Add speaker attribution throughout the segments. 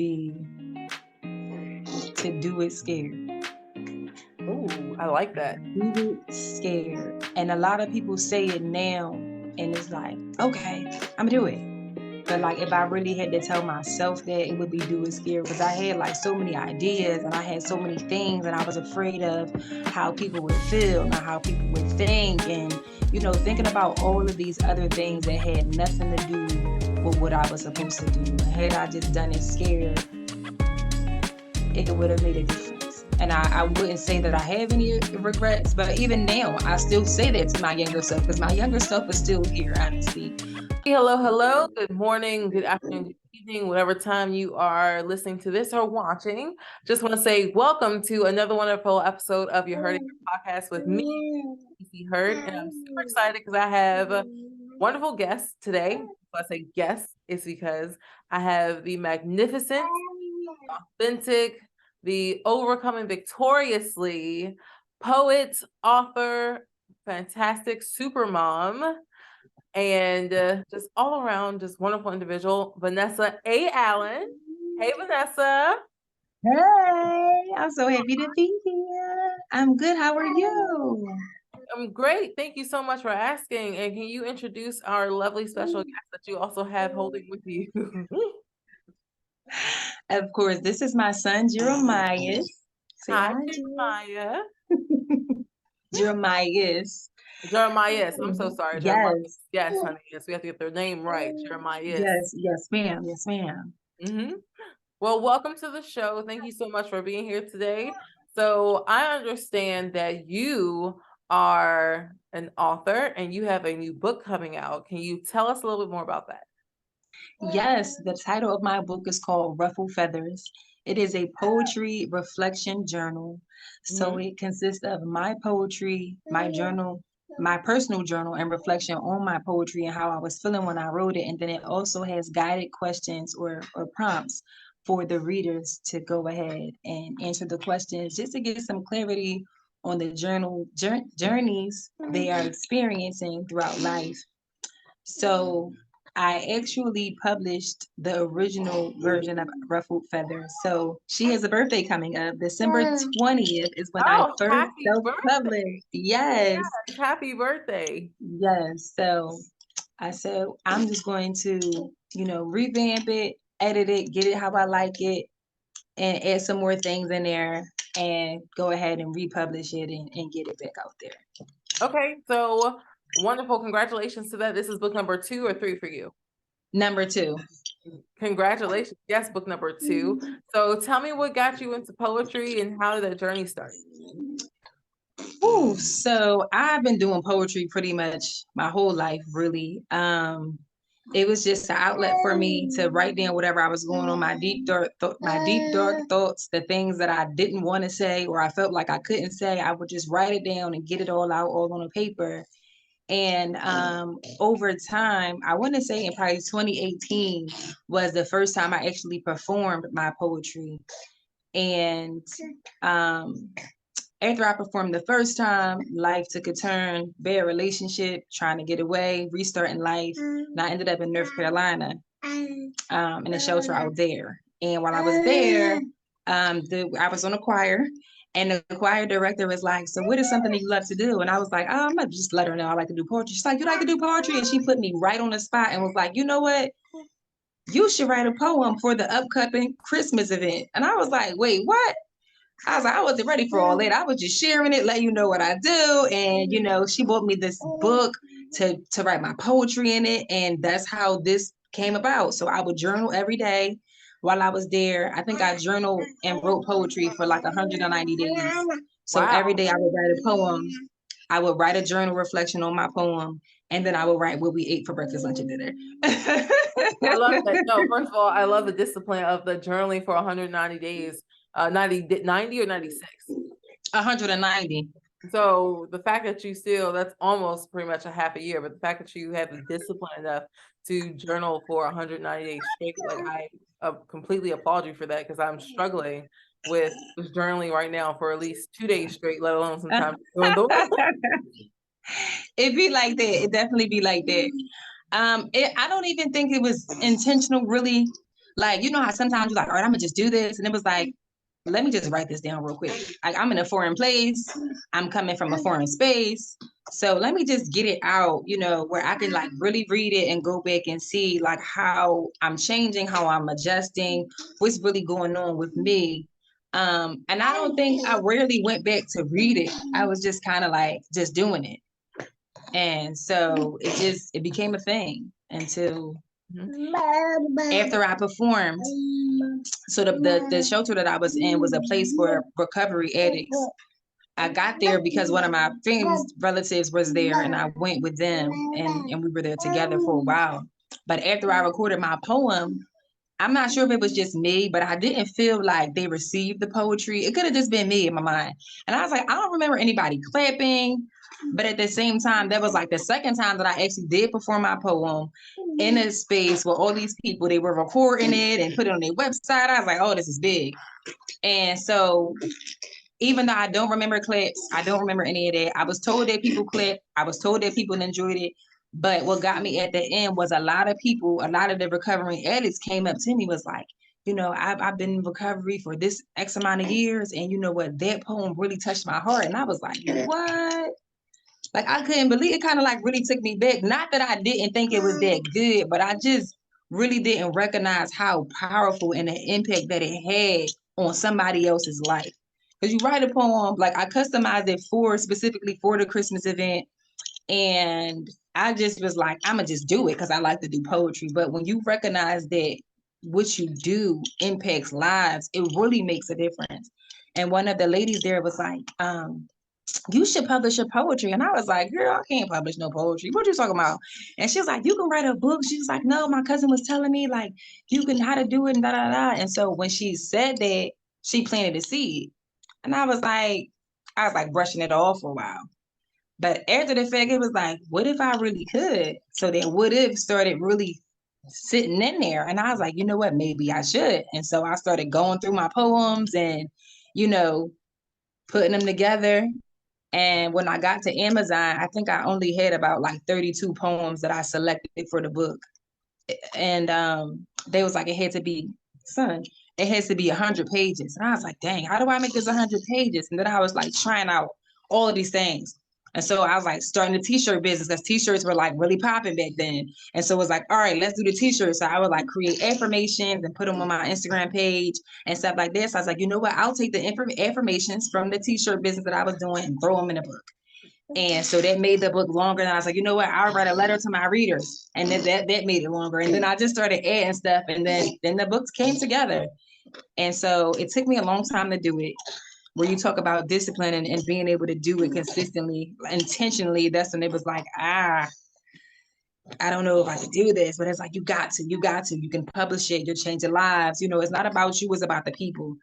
Speaker 1: to do it scared.
Speaker 2: Oh, I like that.
Speaker 1: Do it scared. And a lot of people say it now, and it's like, okay, I'm gonna do it. But like, if I really had to tell myself that, it would be do it scared, because I had like so many ideas and I had so many things, and I was afraid of how people would feel and how people would think, and thinking about all of these other things that had nothing to do with what I was supposed to do. And had I just done it scared, it would have made a difference. And I wouldn't say that I have any regrets, but even now, I still say that to my younger self, because my younger self is still here, honestly.
Speaker 2: Hello. Good morning, good afternoon, good evening, whatever time you are listening to this or watching. Just want to say welcome to another wonderful episode of Your Herding podcast with me, Cece Hurd. And I'm super excited because I have a wonderful guest today. When I say guest, it's because I have the magnificent, authentic, the Overcoming Victoriously poet, author, fantastic super mom, and just all around just wonderful individual, Vanessa A. Allen. Hey, Vanessa.
Speaker 1: Hey, I'm so happy to be here. I'm good. How are you?
Speaker 2: I'm great. Thank you so much for asking. And can you introduce our lovely special guest that you also have holding with you?
Speaker 1: Of course, this is my son, Jeremiah. Say
Speaker 2: Hi,
Speaker 1: hi,
Speaker 2: Jeremiah.
Speaker 1: Jeremiah.
Speaker 2: Jeremiah. I'm so sorry, Jeremiah.
Speaker 1: Yes.
Speaker 2: Yes, honey. Yes, we have to get their name right. Jeremiah.
Speaker 1: Yes, ma'am. Yes, ma'am.
Speaker 2: Mm-hmm. Well, welcome to the show. Thank you so much for being here today. So I understand that you are an author and you have a new book coming out. Can you tell us a little bit more about that?
Speaker 1: Yes, the title of my book is called Ruffled Feathers. It is a poetry reflection journal. So it consists of my poetry, my journal, my personal journal, and reflection on my poetry and how I was feeling when I wrote it. And then it also has guided questions or prompts for the readers to go ahead and answer the questions, just to get some clarity on the journeys they are experiencing throughout life. So I actually published the original version of Ruffled Feathers. So she has a birthday coming up. December 20th is when I first
Speaker 2: happy
Speaker 1: self-published.
Speaker 2: birthday.
Speaker 1: Yes.
Speaker 2: Happy birthday.
Speaker 1: Yes. So I said, I'm just going to, revamp it, edit it, get it how I like it, and add some more things in there and go ahead and republish it and get it back out there.
Speaker 2: Okay. So wonderful. Congratulations to that. This is book number 2 or 3 for you?
Speaker 1: Number 2.
Speaker 2: Congratulations. Yes, book number 2. So tell me what got you into poetry and how did that journey start?
Speaker 1: Ooh, so I've been doing poetry pretty much my whole life, really. It was just an outlet for me to write down whatever I was going on, my deep dark thoughts, the things that I didn't want to say or I felt like I couldn't say. I would just write it down and get it all out, all on a paper. And over time, I want to say in probably 2018 was the first time I actually performed my poetry. And after I performed the first time, life took a turn, bad relationship, trying to get away, restarting life. And I ended up in North Carolina in a shelter out there. And while I was there, I was on a choir. And the choir director was like, so what is something that you love to do? And I was like, oh, I'm going to just let her know I like to do poetry. She's like, you like to do poetry? And she put me right on the spot and was like, you know what? You should write a poem for the upcoming Christmas event. And I was like, wait, what? I was like, I wasn't ready for all that. I was just sharing it, letting you know what I do. And, she bought me this book to write my poetry in it. And that's how this came about. So I would journal every day while I was there. I think I journaled and wrote poetry for like 190 days. So every day I would write a poem. I would write a journal reflection on my poem. And then I would write what we ate for breakfast, lunch, and dinner.
Speaker 2: I love that. No, first of all, I love the discipline of the journaling for 190 days. 90 or 96?
Speaker 1: 190.
Speaker 2: So the fact that you still, that's almost pretty much a half a year, but the fact that you have the discipline enough to journal for 190 days straight, like I completely applaud you for that, because I'm struggling with journaling right now for at least 2 days straight, let alone sometimes.
Speaker 1: It be like that. It definitely be like that. I don't even think it was intentional, really. Like, you know how sometimes you're like, all right, I'm gonna just do this. And it was like, let me just write this down real quick. Like, I'm in a foreign place. I'm coming from a foreign space. So let me just get it out, you know, where I can like really read it and go back and see like how I'm changing, how I'm adjusting, what's really going on with me. And I don't think I rarely went back to read it. I was just kind of like just doing it. And so it became a thing until after I performed. So the shelter that I was in was a place for recovery addicts. I got there because one of my friends' relatives was there, and I went with them, and we were there together for a while. But after I recorded my poem, I'm not sure if it was just me, but I didn't feel like they received the poetry. It could have just been me in my mind. And I was like, I don't remember anybody clapping. But at the same time, that was like the second time that I actually did perform my poem in a space where all these people, they were recording it and put it on their website. I was like, oh, this is big. And so even though I don't remember clips, I don't remember any of that. I was told that people clipped. I was told that people enjoyed it. But what got me at the end was a lot of people, a lot of the recovering addicts came up to me, was like, you know, I've been in recovery for this X amount of years. And you know what? That poem really touched my heart. And I was like, what? Like, I couldn't believe it. Kind of like really took me back. Not that I didn't think it was that good, but I just really didn't recognize how powerful and the impact that it had on somebody else's life. Because you write a poem, like I customized it specifically for the Christmas event. And I just was like, I'm going to just do it because I like to do poetry. But when you recognize that what you do impacts lives, it really makes a difference. And one of the ladies there was like, you should publish your poetry. And I was like, girl, I can't publish no poetry. What you talking about? And she was like, you can write a book. She was like, no, my cousin was telling me like, you can how to do it and da, da, da. And so when she said that, she planted a seed. And I was like brushing it off for a while. But after the fact, it was like, what if I really could? So then what if started really sitting in there. And I was like, you know what, maybe I should. And so I started going through my poems and, you know, putting them together. And when I got to Amazon, I think I only had about like 32 poems that I selected for the book. And they was like, it had to be, it has to be 100 pages. And I was like, dang, how do I make this 100 pages? And then I was like trying out all of these things. And so I was like starting the t-shirt business because t-shirts were like really popping back then. And so it was like, all right, let's do the t-shirts. So I would like create affirmations and put them on my Instagram page and stuff like this. So I was like, you know what? I'll take the affirmations from the t-shirt business that I was doing and throw them in a book. And so that made the book longer. And I was like, you know what? I'll write a letter to my readers. And then that made it longer. And then I just started adding stuff. And then the books came together. And so it took me a long time to do it. Where you talk about discipline and being able to do it consistently, intentionally, that's when it was like, I don't know if I can do this, but it's like, you got to, you can publish it, you're changing lives. You know, it's not about you, it's about the people.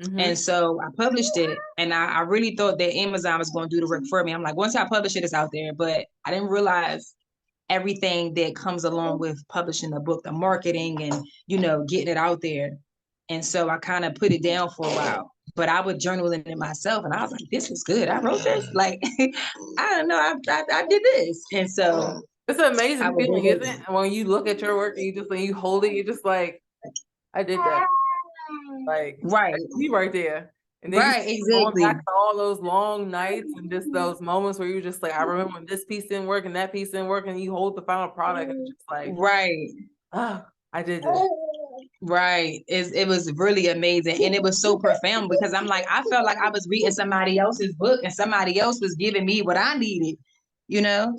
Speaker 1: Mm-hmm. And so I published it, and I really thought that Amazon was going to do the work for me. I'm like, once I publish it, it's out there. But I didn't realize everything that comes along with publishing a book, the marketing and, you know, getting it out there. And so I kind of put it down for a while. But I would journal in it myself, and I was like, this is good. I wrote this. Like, I don't know, I did this. And so
Speaker 2: it's an amazing feeling, isn't it? When you look at your work and you hold it, you're just like, I did that. Like,
Speaker 1: right,
Speaker 2: you right there. And then
Speaker 1: right,
Speaker 2: you
Speaker 1: exactly.
Speaker 2: Going back to all those long nights and just those moments where you're just like, I remember when this piece didn't work and that piece didn't work, and you hold the final product and just like,
Speaker 1: right,
Speaker 2: oh, I did this.
Speaker 1: Right. It was really amazing. And it was so profound because I'm like, I felt like I was reading somebody else's book and somebody else was giving me what I needed, you know?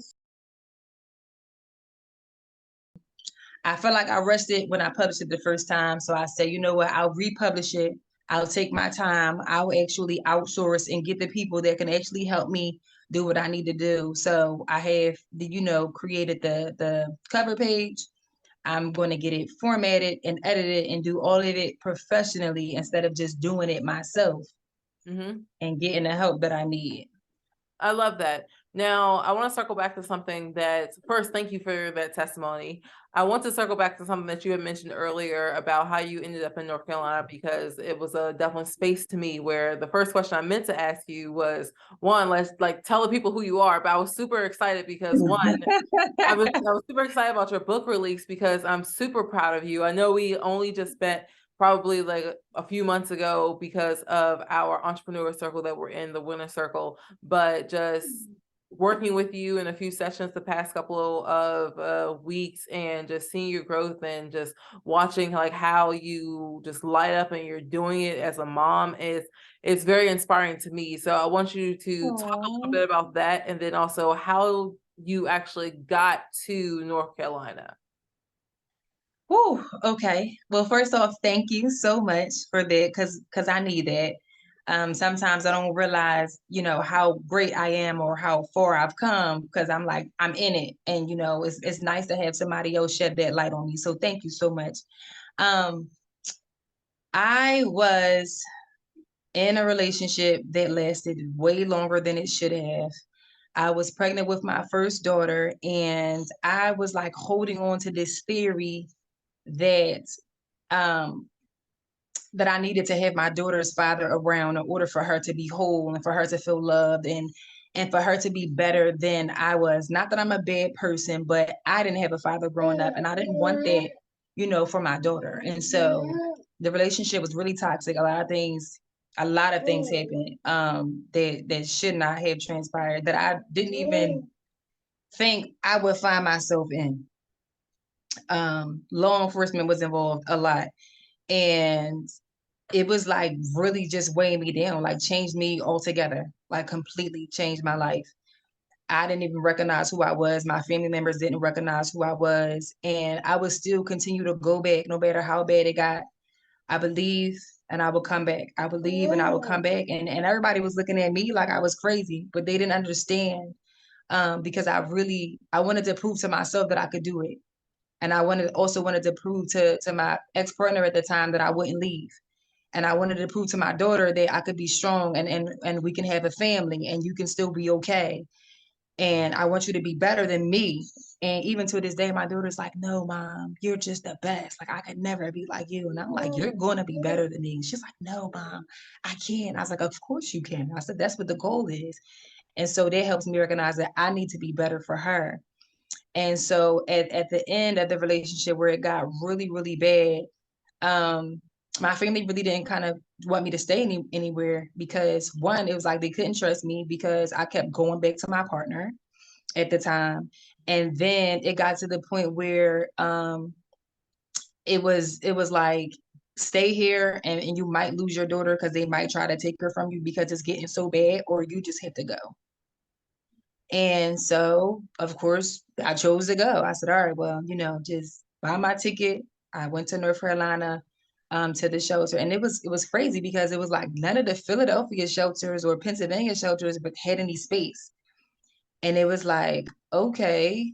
Speaker 1: I felt like I rushed it when I published it the first time. So I said, you know what, I'll republish it. I'll take my time. I'll actually outsource and get the people that can actually help me do what I need to do. So I have, you know, created the cover page. I'm going to get it formatted and edited and do all of it professionally instead of just doing it myself and getting the help that I need.
Speaker 2: I love that. Now, I want to circle back to something that first, thank you for that testimony. I want to circle back to something that you had mentioned earlier about how you ended up in North Carolina, because it was a definitely space to me where the first question I meant to ask you was, one, let's like tell the people who you are. But I was super excited because one, I was super excited about your book release because I'm super proud of you. I know we only just spent probably like a few months ago because of our entrepreneur circle that we're in, the winner circle, but just working with you in a few sessions the past couple of weeks and just seeing your growth and just watching like how you just light up and you're doing it as a mom it's very inspiring to me. So I want you to talk a little bit about that, and then also how you actually got to North Carolina.
Speaker 1: Whew, okay. Well, first off, thank you so much for that, because I need that. Sometimes I don't realize, how great I am or how far I've come, because I'm like, I'm in it. And, it's nice to have somebody else shed that light on me. So thank you so much. Um, I was in a relationship that lasted way longer than it should have. I was pregnant with my first daughter, and I was like holding on to this theory that um that I needed to have my daughter's father around in order for her to be whole and for her to feel loved, and for her to be better than I was. Not that I'm a bad person, but I didn't have a father growing up, and I didn't want that, for my daughter. And so the relationship was really toxic. A lot of things happened that should not have transpired, that I didn't even think I would find myself in. Law enforcement was involved a lot, and it was like really just weighing me down, like changed me altogether, like completely changed my life. I didn't even recognize who I was. My family members didn't recognize who I was. And I would still continue to go back no matter how bad it got. I believe and I would come back. I believe and I would come back. And everybody was looking at me like I was crazy, but they didn't understand, because I wanted to prove to myself that I could do it. And I also wanted to prove to my ex-partner at the time that I wouldn't leave. And I wanted to prove to my daughter that I could be strong, and we can have a family and you can still be okay. And I want you to be better than me. And even to this day, my daughter's like, no, mom, you're just the best. Like, I could never be like you. And I'm like, you're going to be better than me. She's like, no, mom, I can't. I was like, of course you can. I said, that's what the goal is. And so that helps me recognize that I need to be better for her. And so at the end of the relationship where it got really, really bad, my family really didn't kind of want me to stay anywhere, because one, it was like they couldn't trust me because I kept going back to my partner at the time. And then it got to the point where it was like, stay here and you might lose your daughter because they might try to take her from you because it's getting so bad, or you just have to go. And so, of course, I chose to go. I said, all right, well, just buy my ticket. I went to North Carolina, to the shelter. And it was crazy because it was like none of the Philadelphia shelters or Pennsylvania shelters but had any space. And it was like, okay,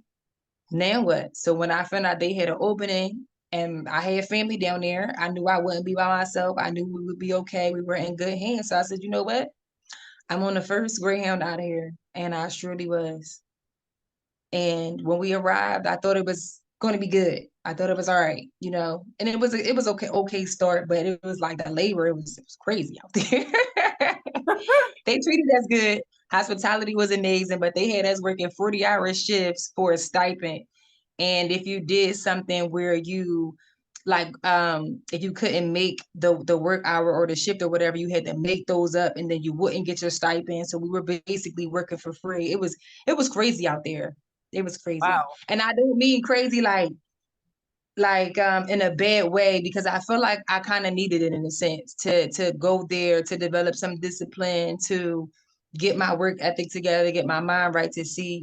Speaker 1: now what? So when I found out they had an opening and I had family down there, I knew I wouldn't be by myself. I knew we would be okay. We were in good hands. So I said, you know what? I'm on the first Greyhound out of here. And I surely was. And when we arrived, I thought it was going to be good. I thought it was all right, and it was okay start, but it was like the labor, it was crazy out there. They treated us good. Hospitality was amazing, but they had us working 40-hour shifts for a stipend. And if you did something where you like, if you couldn't make the work hour or the shift or whatever, you had to make those up, and then you wouldn't get your stipend. So we were basically working for free. It was crazy out there. It was crazy.
Speaker 2: Wow.
Speaker 1: And I don't mean crazy like in a bad way, because I feel like I kind of needed it in a sense to go there, to develop some discipline, to get my work ethic together, get my mind right, to see,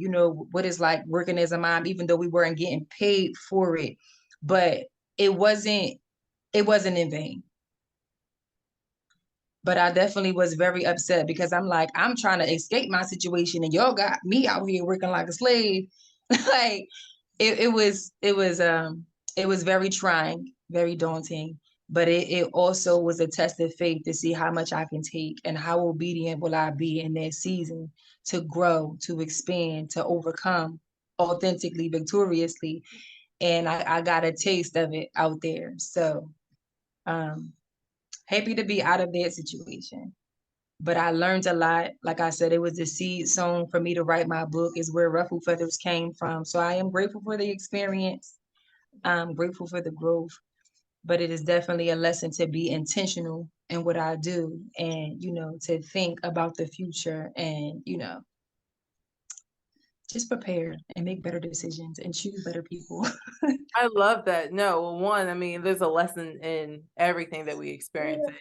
Speaker 1: what it's like working as a mom, even though we weren't getting paid for it. But it wasn't in vain. But I definitely was very upset because I'm like, I'm trying to escape my situation and y'all got me out here working like a slave. Like it was very trying, very daunting. but it also was a test of faith to see how much I can take and how obedient will I be in that season to grow, to expand, to overcome authentically, victoriously. And I got a taste of it out there. So happy to be out of that situation. But I learned a lot. Like I said, it was the seed sown for me to write my book, is where Ruffled Feathers came from. So I am grateful for the experience. I'm grateful for the growth, but it is definitely a lesson to be intentional in what I do and, to think about the future and, just prepare and make better decisions and choose better people.
Speaker 2: I love that. No, well, one, I mean, there's a lesson in everything that we experience. And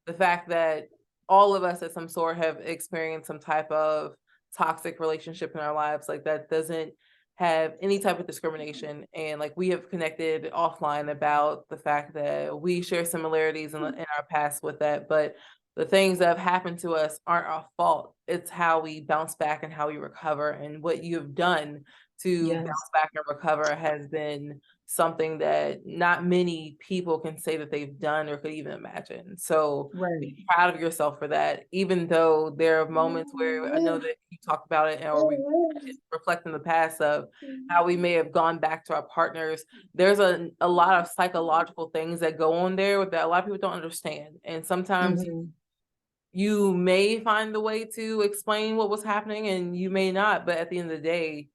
Speaker 2: the fact that all of us at some sort have experienced some type of toxic relationship in our lives, like that doesn't have any type of discrimination. And like we have connected offline about the fact that we share similarities in our past with that, but the things that have happened to us aren't our fault. It's how we bounce back and how we recover. And what you have done to
Speaker 1: Yes.
Speaker 2: bounce back and recover has been something that not many people can say that they've done or could even imagine. So be proud of yourself for that, even though there are moments where I know that you talked about it or we reflect in the past of how we may have gone back to our partners. There's a lot of psychological things that go on there that a lot of people don't understand. And sometimes you may find the way to explain what was happening and you may not, but at the end of the day,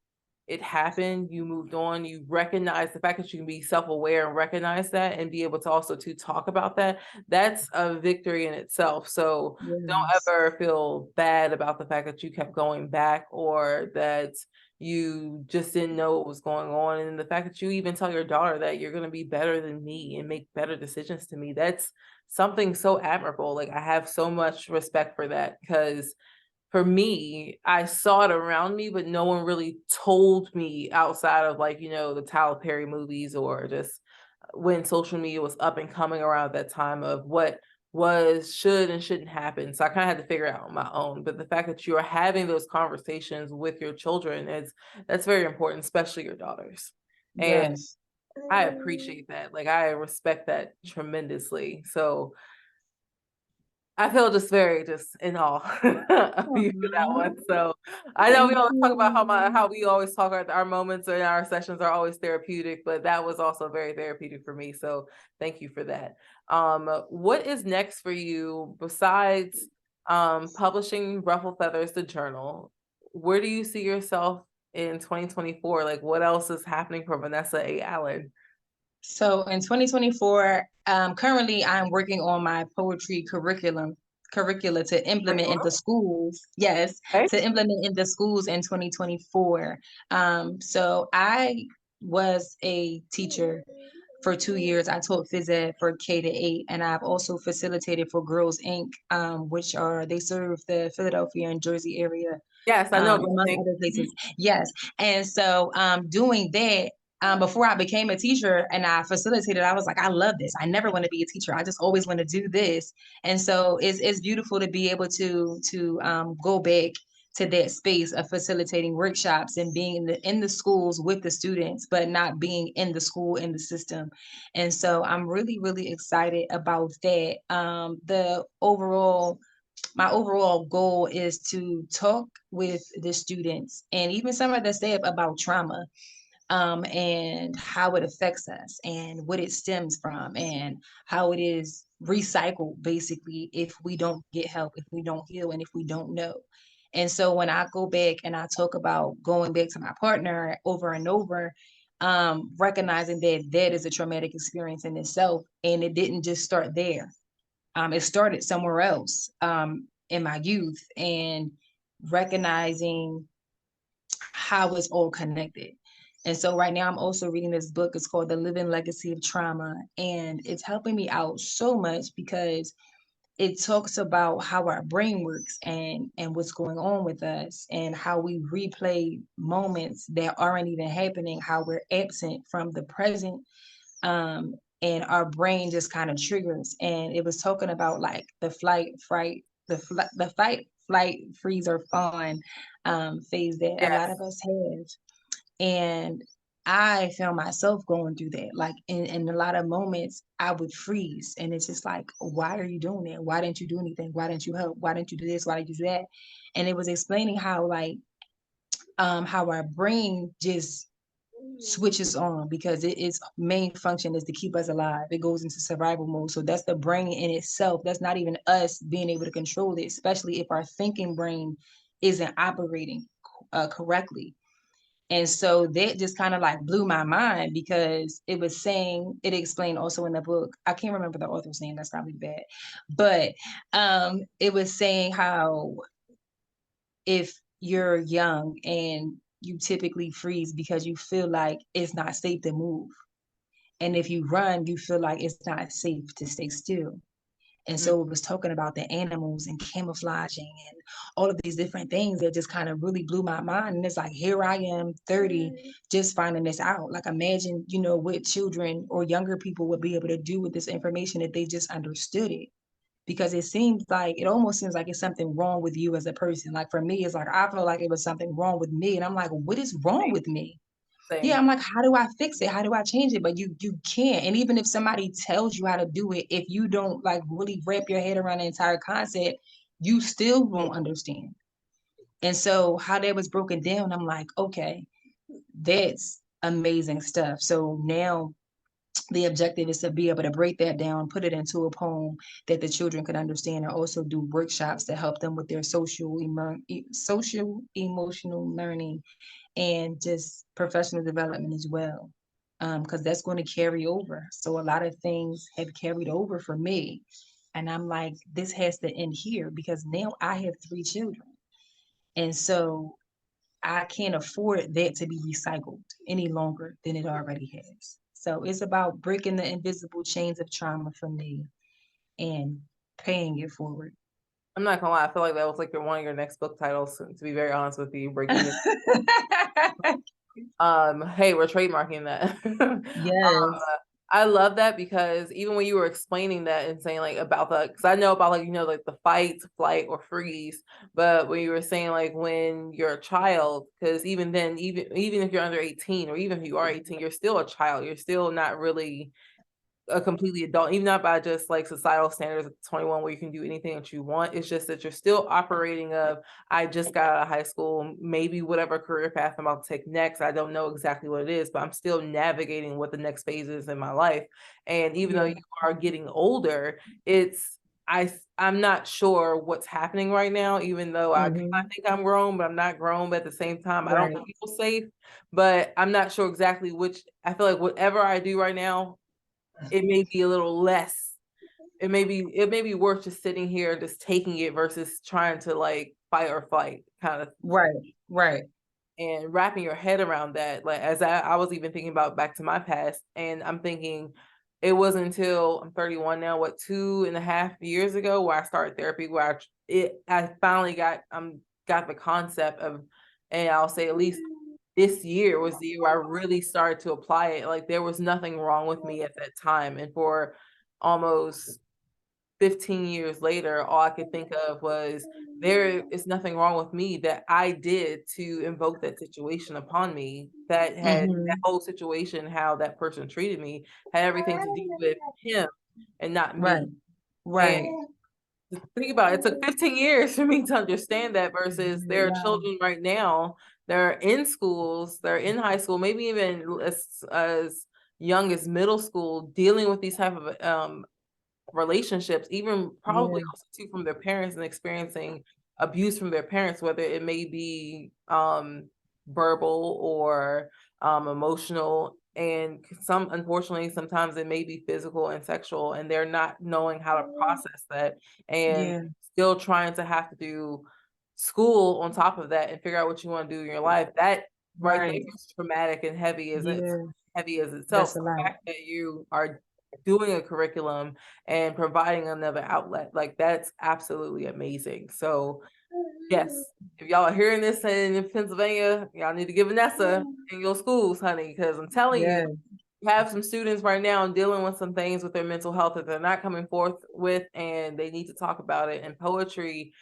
Speaker 2: it happened, you moved on, you recognize the fact that you can be self-aware and recognize that and be able to also to talk about that. That's a victory in itself. So don't ever feel bad about the fact that you kept going back or that you just didn't know what was going on. And the fact that you even tell your daughter that you're going to be better than me and make better decisions to me, that's something so admirable. Like I have so much respect for that because for me, I saw it around me, but no one really told me outside of like, the Tyler Perry movies or just when social media was up and coming around that time of what should and shouldn't happen. So I kind of had to figure it out on my own. But the fact that you are having those conversations with your children that's very important, especially your daughters. And
Speaker 1: Yes.
Speaker 2: I appreciate that. Like I respect that tremendously. So I feel just very in awe of you for that one. So I know we always talk about how we always talk about our moments and our sessions are always therapeutic, but that was also very therapeutic for me. So thank you for that. What is next for you besides publishing Ruffled Feathers, the journal? Where do you see yourself in 2024? Like what else is happening for Vanessa A. Allen?
Speaker 1: So in 2024, currently I'm working on my poetry curricula to implement in the schools. Yes,
Speaker 2: Okay.
Speaker 1: to implement in the schools in 2024. So I was a teacher for 2 years. I taught phys ed for K-8, and I've also facilitated for Girls Inc., which they serve the Philadelphia and Jersey area,
Speaker 2: Yes, I know.
Speaker 1: among other places. Yes, and so doing that. Before I became a teacher and I facilitated, I was like, I love this. I never want to be a teacher. I just always want to do this. And so it's beautiful to be able to go back to that space of facilitating workshops and being in the schools with the students, but not being in the school, in the system. And so I'm really, really excited about that. My overall goal is to talk with the students and even some of the staff about trauma, and how it affects us and what it stems from and how it is recycled basically if we don't get help, if we don't heal, and if we don't know. And so when I go back and I talk about going back to my partner over and over, recognizing that that is a traumatic experience in itself, and it didn't just start there. It started somewhere else, in my youth, and recognizing how it's all connected. And so right now I'm also reading this book. It's called The Living Legacy of Trauma. And it's helping me out so much because it talks about how our brain works and what's going on with us and how we replay moments that aren't even happening, how we're absent from the present. And our brain just kind of triggers. And it was talking about like the fight, flight, freeze, or fawn phase that a lot
Speaker 2: Yes.
Speaker 1: of us have. And I found myself going through that. Like in a lot of moments, I would freeze. And it's just like, why are you doing that? Why didn't you do anything? Why didn't you help? Why didn't you do this? Why didn't you do that? And it was explaining how like how our brain just switches on because its main function is to keep us alive. It goes into survival mode. So that's the brain in itself. That's not even us being able to control it, especially if our thinking brain isn't operating correctly. And so that just kind of like blew my mind because it was saying, it explained also in the book, I can't remember the author's name, that's probably bad, but it was saying how if you're young and you typically freeze because you feel like it's not safe to move. And if you run, you feel like it's not safe to stay still. And so it was talking about the animals and camouflaging and all of these different things that just kind of really blew my mind. And it's like, here I am, 30, just finding this out. Like, imagine, you know, what children or younger people would be able to do with this information if they just understood it. Because it almost seems like it's something wrong with you as a person. Like for me, it's like, I feel like it was something wrong with me. And I'm like, what is wrong with me? Yeah, I'm like, how do I fix it? How do I change it? But you can't. And even if somebody tells you how to do it, if you don't like really wrap your head around the entire concept, you still won't understand. And so how that was broken down, I'm like, okay, that's amazing stuff. So now the objective is to be able to break that down, put it into a poem that the children could understand, and also do workshops to help them with their social emotional learning and just professional development as well, because that's going to carry over. So a lot of things have carried over for me, and I'm like, this has to end here because now I have 3 children, and so I can't afford that to be recycled any longer than it already has. So it's about breaking the invisible chains of trauma for me and paying it forward.
Speaker 2: I'm not gonna lie, I feel like that was like one of your next book titles, to be very honest with you, breaking the hey, we're trademarking that.
Speaker 1: Yes.
Speaker 2: I love that because even when you were explaining that and saying like about the, because I know about like, you know, like the fight, flight, or freeze, but when you were saying like when you're a child, because even then, even if you're under 18 or even if you are 18, you're still a child. You're still not really a completely adult, even not by just like societal standards of 21 where you can do anything that you want. It's just that you're still operating of, I just got out of high school, maybe whatever career path I'm about to take next, I don't know exactly what it is, but I'm still navigating what the next phase is in my life. And even though you are getting older, I'm not sure what's happening right now, even though I think I'm grown, but I'm not grown. But at the same time, I don't feel safe, but I'm not sure exactly which. I feel like whatever I do right now, it may be a little less. It may be worth just sitting here and just taking it versus trying to like fight or flight kind of.
Speaker 1: Right.
Speaker 2: And wrapping your head around that, like as I was even thinking about back to my past, and I'm thinking it wasn't until I'm 31 now, 2.5 years ago, where I started therapy, where I finally got the concept of, and I'll say at least this year was the year where I really started to apply it. Like there was nothing wrong with me at that time. And for almost 15 years later, all I could think of was there is nothing wrong with me that I did to invoke that situation upon me. That had that whole situation, how that person treated me, had everything to do with him and not me.
Speaker 1: Right.
Speaker 2: Think about it, it took 15 years for me to understand that versus there are children right now, they're in schools, they're in high school, maybe even as young as middle school, dealing with these type of relationships, even probably also too from their parents, and experiencing abuse from their parents, whether it may be verbal or emotional, and unfortunately sometimes it may be physical and sexual, and they're not knowing how to process that, and still trying to have to do school on top of that and figure out what you want to do in your life. That right there is traumatic and heavy as itself. The fact that you are doing a curriculum and providing another outlet, like that's absolutely amazing. So yes, if y'all are hearing this in Pennsylvania, y'all need to give Vanessa in your schools, honey, because I'm telling you, you have some students right now dealing with some things with their mental health that they're not coming forth with, and they need to talk about it. And poetry,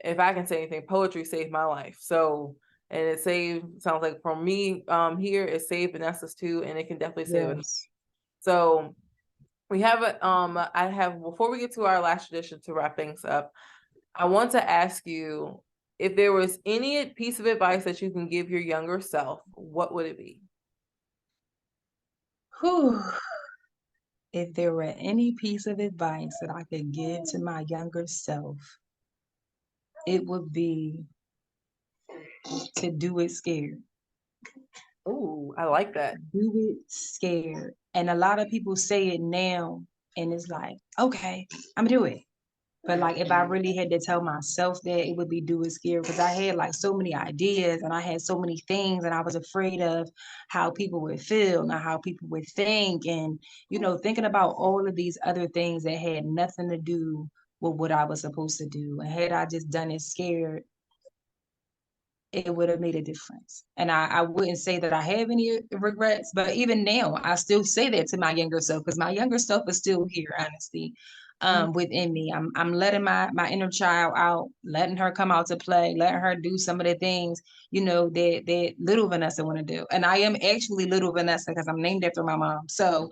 Speaker 2: if I can say anything, poetry saved my life. So, and it saved, sounds like for me here, it saved Vanessa's too, and it can definitely save it. So we have before we get to our last tradition to wrap things up, I want to ask you if there was any piece of advice that you can give your younger self, what would it be?
Speaker 1: Whew. If there were any piece of advice that I could give to my younger self, it would be to do it scared.
Speaker 2: Oh, I like that.
Speaker 1: Do it scared. And a lot of people say it now, and it's like, okay, I'm gonna do it. But like, if I really had to tell myself that, it would be do it scared, because I had like so many ideas and I had so many things, and I was afraid of how people would feel and how people would think, and thinking about all of these other things that had nothing to do with what I was supposed to do. And had I just done it scared, it would have made a difference. And I wouldn't say that I have any regrets, but even now, I still say that to my younger self, because my younger self is still here, honestly, within me. I'm letting my inner child out, letting her come out to play, letting her do some of the things, that little Vanessa want to do. And I am actually little Vanessa because I'm named after my mom. So,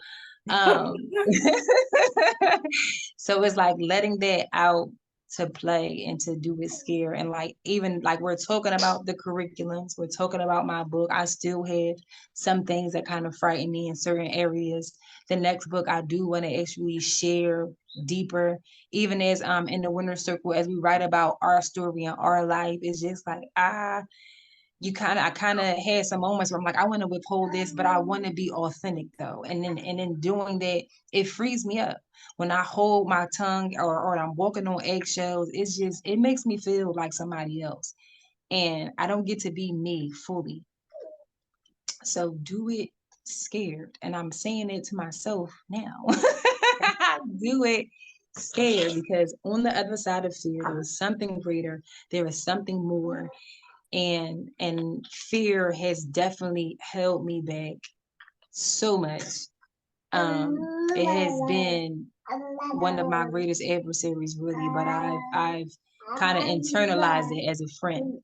Speaker 1: so it's like letting that out to play and to do it scared. And like, even like, we're talking about the curriculums, we're talking about my book, I still have some things that kind of frighten me in certain areas. The next book I do want to actually share deeper, even as in the Winner Circle, as we write about our story and our life. It's just like, I kind of had some moments where I'm like, I want to withhold this, but I want to be authentic though. And in doing that, it frees me up. When I hold my tongue, or I'm walking on eggshells, it makes me feel like somebody else. And I don't get to be me fully. So do it scared. And I'm saying it to myself now. Do it scared, because on the other side of fear, there is something greater. There is something more. And fear has definitely held me back so much. It has been one of my greatest adversaries, really, but I've kind of internalized it as a friend.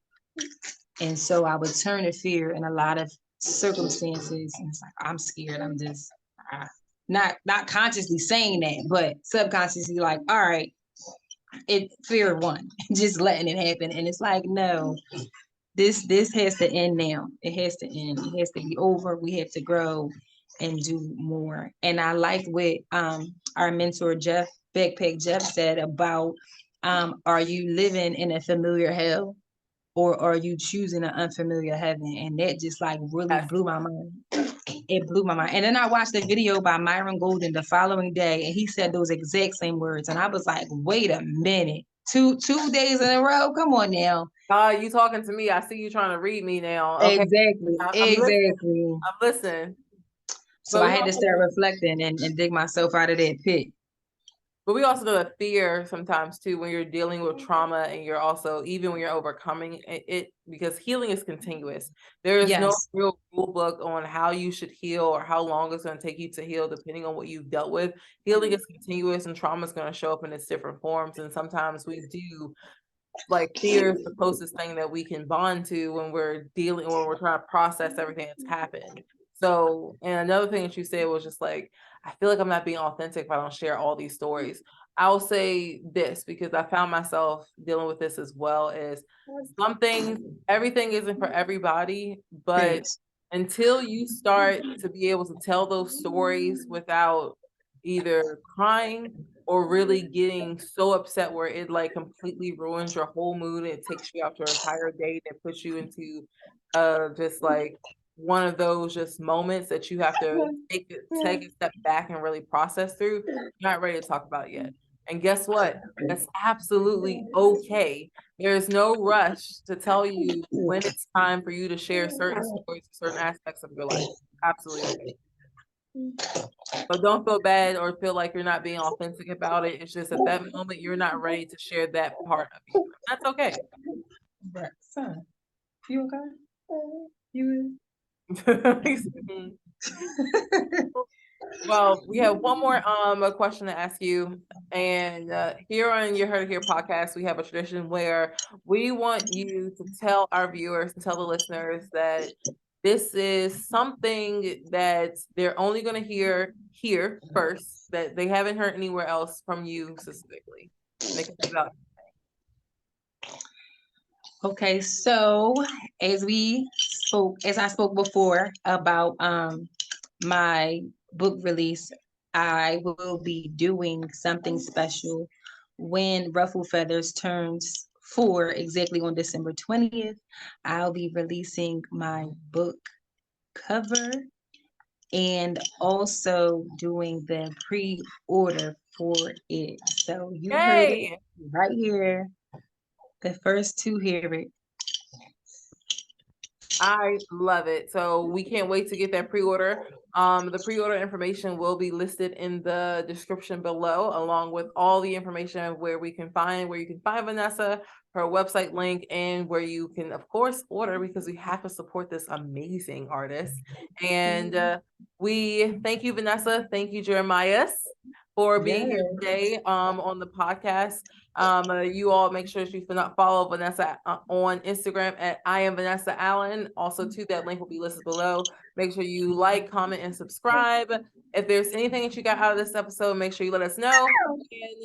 Speaker 1: And so I would turn to fear in a lot of circumstances, and it's like, I'm scared. I'm just not consciously saying that, but subconsciously like, all right, fear won, just letting it happen. And it's like, no, this has to end now. It has to end. It has to be over. We have to grow and do more. And I like what our mentor Backpack Jeff said about, are you living in a familiar hell, or are you choosing an unfamiliar heaven? And that just like really blew my mind. It blew my mind. And then I watched a video by Myron Golden the following day, and he said those exact same words. And I was like, wait a minute. Two days in a row? Come on now.
Speaker 2: You talking to me? I see you trying to read me now. Okay.
Speaker 1: Exactly. Exactly.
Speaker 2: I'm listening.
Speaker 1: So I had to start reflecting and dig myself out of that pit.
Speaker 2: But we also know that fear sometimes too, when you're dealing with trauma, and you're also, even when you're overcoming it, because healing is continuous. There is no real rule book on how you should heal or how long it's going to take you to heal, depending on what you've dealt with. Healing is continuous, and trauma is going to show up in its different forms. And sometimes we do, like, fear is the closest thing that we can bond to when we're trying to process everything that's happened. So, and another thing that you said was just like, I feel like I'm not being authentic if I don't share all these stories. I'll say this, because I found myself dealing with this as well, is everything isn't for everybody, but until you start to be able to tell those stories without either crying or really getting so upset where it like completely ruins your whole mood, it takes you out your entire day, and puts you into just like one of those just moments that you have to take a step back and really process through, you're not ready to talk about it yet. And guess what? That's absolutely okay. There's no rush to tell you when it's time for you to share certain stories, certain aspects of your life. Absolutely okay. So don't feel bad or feel like you're not being authentic about it. It's just at that moment you're not ready to share that part of you. That's okay.
Speaker 1: But son, you okay? You
Speaker 2: Well, we have one more a question to ask you. And here on Your Heard It Here podcast, we have a tradition where we want you to tell our viewers and tell the listeners that this is something that they're only going to hear here first, that they haven't heard anywhere else from you specifically. And they can think about.
Speaker 1: Okay, so as I spoke before about my book release, I will be doing something special when Ruffled Feathers turns 4, exactly on December 20th. I'll be releasing my book cover and also doing the pre-order for it. So you heard it
Speaker 2: Yay!
Speaker 1: right here. The first to hear it.
Speaker 2: I love it. So we can't wait to get that pre-order. The pre-order information will be listed in the description below, along with all the information where you can find Vanessa, her website link, and where you can, of course, order, because we have to support this amazing artist. And we thank you, Vanessa. Thank you, Jeremiah, for being here today on the podcast. You all make sure you follow Vanessa on Instagram at I am Vanessa Allen. Also, too, that link will be listed below. Make sure you like, comment, and subscribe. If there's anything that you got out of this episode, make sure you let us know.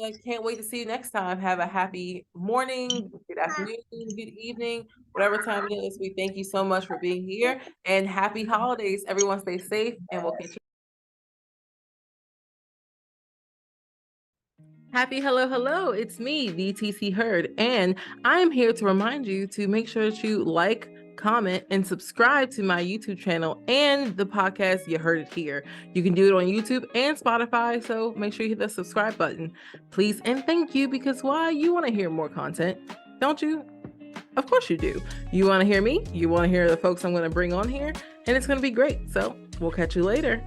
Speaker 2: And can't wait to see you next time. Have a happy morning, good afternoon, good evening, whatever time it is. We thank you so much for being here, and happy holidays. Everyone stay safe, and we'll catch you. Happy hello, it's me, VTC Heard, and I'm here to remind you to make sure that you like, comment, and subscribe to my YouTube channel and the podcast You Heard It Here. You can do it on YouTube and Spotify, so make sure you hit the subscribe button. Please and thank you, because why? You want to hear more content, don't you? Of course you do. You want to hear me, you want to hear the folks I'm going to bring on here, and it's going to be great. So we'll catch you later.